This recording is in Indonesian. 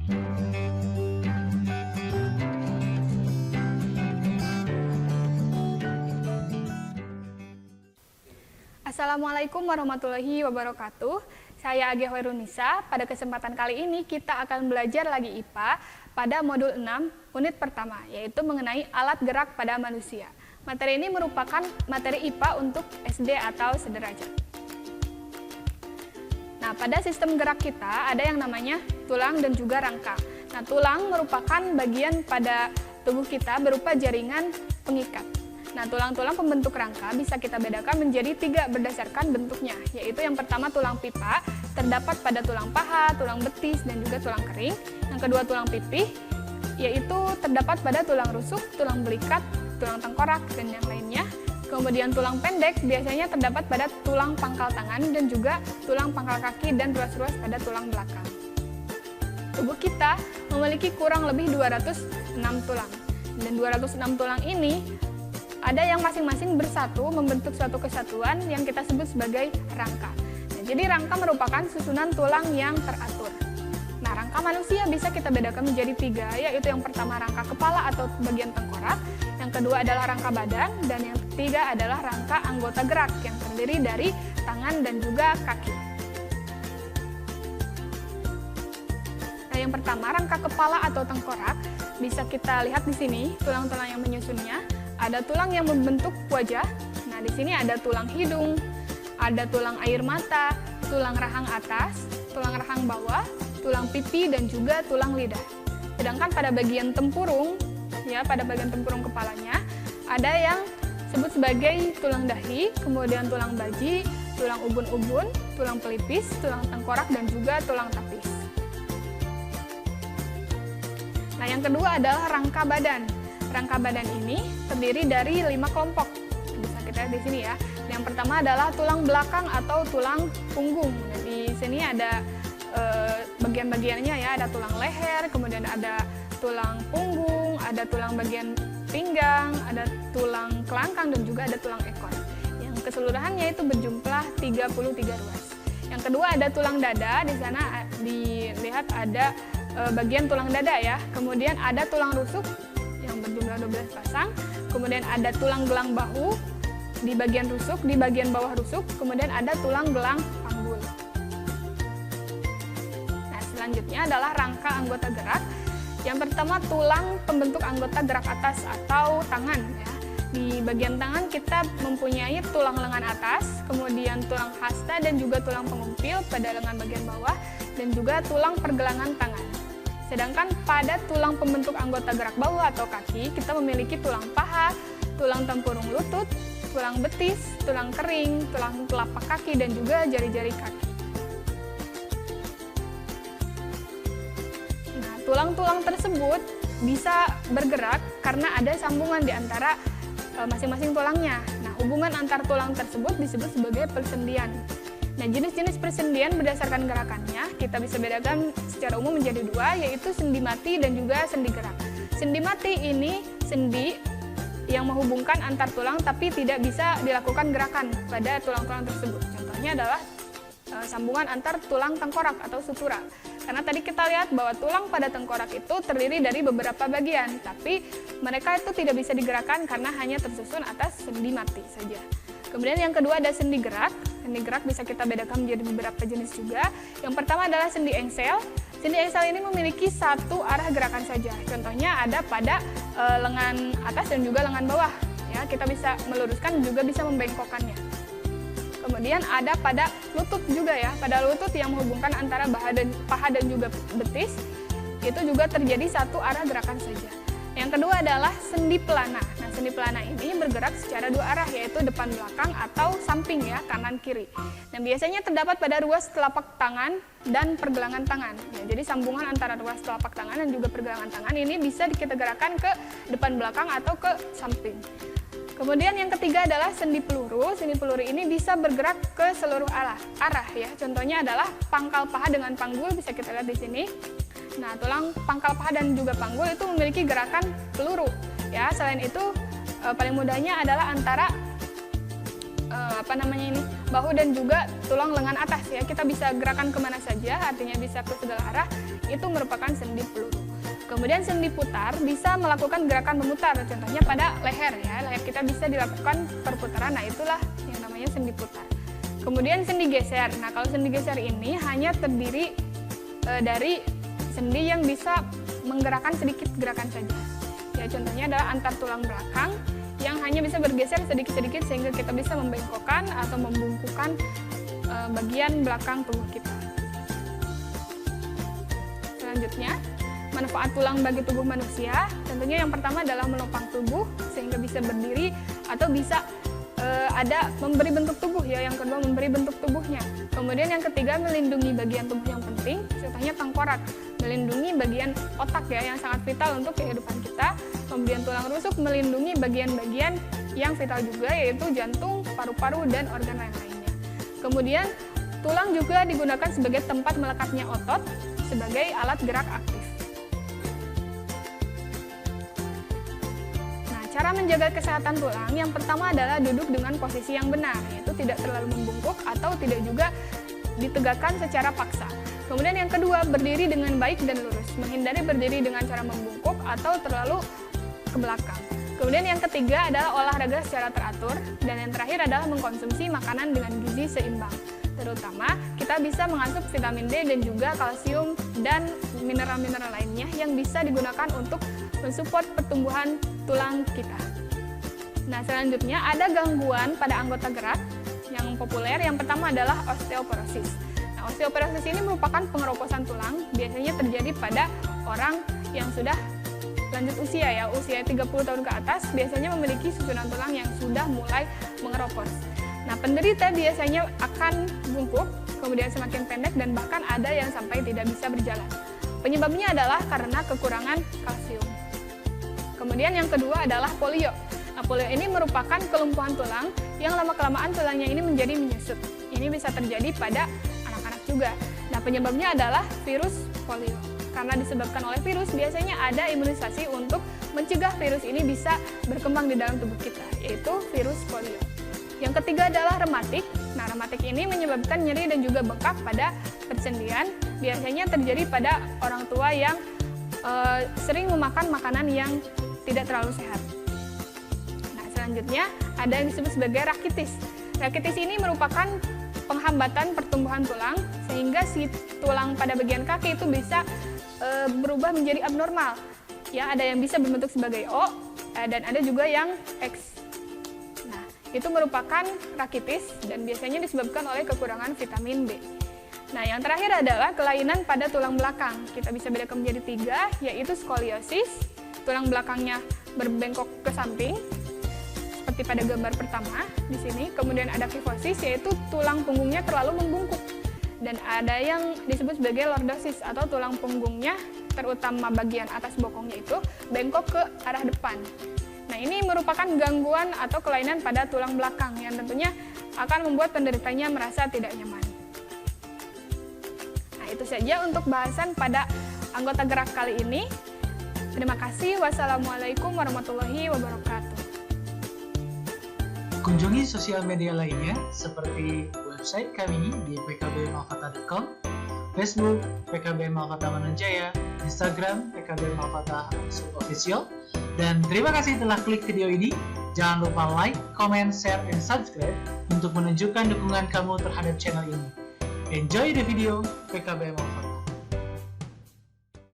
Assalamualaikum warahmatullahi wabarakatuh. Saya Age Hoirunisa. Pada kesempatan kali ini kita akan belajar lagi IPA pada modul 6 unit pertama, yaitu mengenai alat gerak pada manusia. Materi ini merupakan materi IPA untuk SD atau sederajat. Nah, pada sistem gerak kita ada yang namanya tulang dan juga rangka. Nah, tulang merupakan bagian pada tubuh kita berupa jaringan pengikat. Nah, tulang-tulang pembentuk rangka bisa kita bedakan menjadi 3 berdasarkan bentuknya, yaitu yang pertama tulang pipa, terdapat pada tulang paha, tulang betis, dan juga tulang kering. Yang kedua tulang pipih, yaitu terdapat pada tulang rusuk, tulang belikat, tulang tengkorak, dan yang lainnya. Kemudian tulang pendek biasanya terdapat pada tulang pangkal tangan dan juga tulang pangkal kaki dan ruas-ruas pada tulang belakang. Tubuh kita memiliki kurang lebih 206 tulang. Dan 206 tulang ini ada yang masing-masing bersatu membentuk suatu kesatuan yang kita sebut sebagai rangka. Nah, jadi rangka merupakan susunan tulang yang teratur. Nah, rangka manusia bisa kita bedakan menjadi 3, yaitu yang pertama rangka kepala atau bagian tengkorak, yang kedua adalah rangka badan, dan yang ketiga adalah rangka anggota gerak yang terdiri dari tangan dan juga kaki. Nah, yang pertama rangka kepala atau tengkorak bisa kita lihat di sini tulang-tulang yang menyusunnya. Ada tulang yang membentuk wajah. Nah, di sini ada tulang hidung, ada tulang air mata, tulang rahang atas, tulang rahang bawah, tulang pipi, dan juga tulang lidah. Sedangkan pada bagian tempurung, ya, pada bagian tempurung kepalanya, ada yang disebut sebagai tulang dahi, kemudian tulang baji, tulang ubun-ubun, tulang pelipis, tulang tengkorak, dan juga tulang tapis. Nah, yang kedua adalah rangka badan. Rangka badan ini terdiri dari 5 kelompok. Bisa kita lihat di sini ya. Yang pertama adalah tulang belakang atau tulang punggung. Nah, di sini ada bagian-bagiannya ya, ada tulang leher, kemudian ada tulang punggung, ada tulang bagian pinggang, ada tulang kelangkang, dan juga ada tulang ekor. Yang keseluruhannya itu berjumlah 33 ruas. Yang kedua ada tulang dada. Di sana dilihat ada bagian tulang dada ya. Kemudian ada tulang rusuk yang berjumlah 12 pasang, kemudian ada tulang gelang bahu di bagian rusuk, di bagian bawah rusuk, kemudian ada tulang gelang panggul. Nah, selanjutnya adalah rangka anggota gerak. Yang pertama tulang pembentuk anggota gerak atas atau tangan ya. Di bagian tangan kita mempunyai tulang lengan atas, kemudian tulang hasta dan juga tulang pengumpil pada lengan bagian bawah, dan juga tulang pergelangan tangan. Sedangkan pada tulang pembentuk anggota gerak bahu atau kaki, kita memiliki tulang paha, tulang tempurung lutut, tulang betis, tulang kering, tulang telapak kaki, dan juga jari-jari kaki. Nah, tulang-tulang tersebut bisa bergerak karena ada sambungan di antara masing-masing tulangnya. Nah, hubungan antar tulang tersebut disebut sebagai persendian. Nah, jenis-jenis persendian berdasarkan gerakannya kita bisa bedakan secara umum menjadi 2, yaitu sendi mati dan juga sendi gerak. Sendi mati ini sendi yang menghubungkan antar tulang tapi tidak bisa dilakukan gerakan pada tulang-tulang tersebut. Contohnya adalah sambungan antar tulang tengkorak atau sutura. Karena tadi kita lihat bahwa tulang pada tengkorak itu terdiri dari beberapa bagian, tapi mereka itu tidak bisa digerakkan karena hanya tersusun atas sendi mati saja. Kemudian yang kedua ada sendi gerak. Sendi gerak bisa kita bedakan menjadi beberapa jenis juga. Yang pertama adalah sendi engsel. Sendi engsel ini memiliki satu arah gerakan saja. Contohnya ada pada lengan atas dan juga lengan bawah. Ya, kita bisa meluruskan juga bisa membengkokkannya. Kemudian ada pada lutut juga ya. Pada lutut yang menghubungkan antara paha dan juga betis, itu juga terjadi satu arah gerakan saja. Yang kedua adalah sendi pelana. Nah, sendi pelana ini bergerak secara 2 arah, yaitu depan belakang atau samping ya, kanan kiri. Dan biasanya terdapat pada ruas telapak tangan dan pergelangan tangan. Ya, jadi sambungan antara ruas telapak tangan dan juga pergelangan tangan ini bisa kita gerakkan ke depan belakang atau ke samping. Kemudian yang ketiga adalah sendi peluru. Sendi peluru ini bisa bergerak ke seluruh arah ya. Contohnya adalah pangkal paha dengan panggul, bisa kita lihat di sini. Nah, tulang pangkal paha dan juga panggul itu memiliki gerakan peluru. Ya, selain itu paling mudahnya adalah antara bahu dan juga tulang lengan atas ya. Kita bisa gerakan kemana saja, artinya bisa ke segala arah. Itu merupakan sendi peluru. Kemudian sendi putar bisa melakukan gerakan memutar, contohnya pada leher ya. Leher kita bisa dilakukan perputaran, nah itulah yang namanya sendi putar. Kemudian sendi geser. Nah, kalau sendi geser ini hanya terdiri dari sendi yang bisa menggerakkan sedikit gerakan saja. Ya, contohnya adalah antar tulang belakang yang hanya bisa bergeser sedikit-sedikit sehingga kita bisa membengkokkan atau membungkukkan bagian belakang tubuh kita. Selanjutnya, manfaat tulang bagi tubuh manusia, tentunya yang pertama adalah menopang tubuh sehingga bisa berdiri atau bisa ada memberi bentuk tubuh ya. Yang kedua memberi bentuk tubuhnya. Kemudian yang ketiga melindungi bagian tubuh yang penting, contohnya tengkorak, melindungi bagian otak ya yang sangat vital untuk kehidupan kita. Kemudian tulang rusuk melindungi bagian-bagian yang vital juga, yaitu jantung, paru-paru, dan organ lain-lainnya. Kemudian tulang juga digunakan sebagai tempat melekatnya otot sebagai alat gerak aktif. Cara menjaga kesehatan tulang, yang pertama adalah duduk dengan posisi yang benar, yaitu tidak terlalu membungkuk atau tidak juga ditegakkan secara paksa. Kemudian yang kedua, berdiri dengan baik dan lurus, menghindari berdiri dengan cara membungkuk atau terlalu ke belakang. Kemudian yang ketiga adalah olahraga secara teratur, dan yang terakhir adalah mengkonsumsi makanan dengan gizi seimbang. Terutama kita bisa mengasup vitamin D dan juga kalsium dan mineral-mineral lainnya yang bisa digunakan untuk mensupport pertumbuhan tulang kita. Nah, selanjutnya ada gangguan pada anggota gerak yang populer. Yang pertama adalah osteoporosis. Nah, osteoporosis ini merupakan pengeroposan tulang, biasanya terjadi pada orang yang sudah lanjut usia ya, usia 30 tahun ke atas biasanya memiliki susunan tulang yang sudah mulai mengeropos. Nah, penderita biasanya akan bungkuk, kemudian semakin pendek dan bahkan ada yang sampai tidak bisa berjalan. Penyebabnya adalah karena kekurangan kalsium. Kemudian yang kedua adalah polio. Nah, polio ini merupakan kelumpuhan tulang yang lama-kelamaan tulangnya ini menjadi menyusut. Ini bisa terjadi pada anak-anak juga. Nah, penyebabnya adalah virus polio. Karena disebabkan oleh virus, biasanya ada imunisasi untuk mencegah virus ini bisa berkembang di dalam tubuh kita, yaitu virus polio. Yang ketiga adalah rematik. Nah, rematik ini menyebabkan nyeri dan juga bengkak pada persendian. Biasanya terjadi pada orang tua yang sering memakan makanan yang tidak terlalu sehat. Nah, selanjutnya ada yang disebut sebagai rakitis. Rakitis ini merupakan penghambatan pertumbuhan tulang sehingga si tulang pada bagian kaki itu bisa berubah menjadi abnormal. Ya, ada yang bisa berbentuk sebagai O dan ada juga yang X. Nah, itu merupakan rakitis dan biasanya disebabkan oleh kekurangan vitamin B. Nah, yang terakhir adalah kelainan pada tulang belakang. Kita bisa bedakan menjadi 3, yaitu skoliosis, tulang belakangnya berbengkok ke samping, seperti pada gambar pertama di sini. Kemudian ada kifosis, yaitu tulang punggungnya terlalu membungkuk. Dan ada yang disebut sebagai lordosis, atau tulang punggungnya, terutama bagian atas bokongnya itu, bengkok ke arah depan. Nah, ini merupakan gangguan atau kelainan pada tulang belakang yang tentunya akan membuat penderitanya merasa tidak nyaman. Nah, itu saja untuk bahasan pada anggota gerak kali ini. Terima kasih. Wassalamualaikum warahmatullahi wabarakatuh. Kunjungi sosial media lainnya seperti website kami di pkbmalfata.com, Facebook PKB Malfata Mananjaya, Instagram PKB Malfata Official. Dan terima kasih telah klik video ini. Jangan lupa like, comment, share, and subscribe untuk menunjukkan dukungan kamu terhadap channel ini. Enjoy the video PKB Malfata.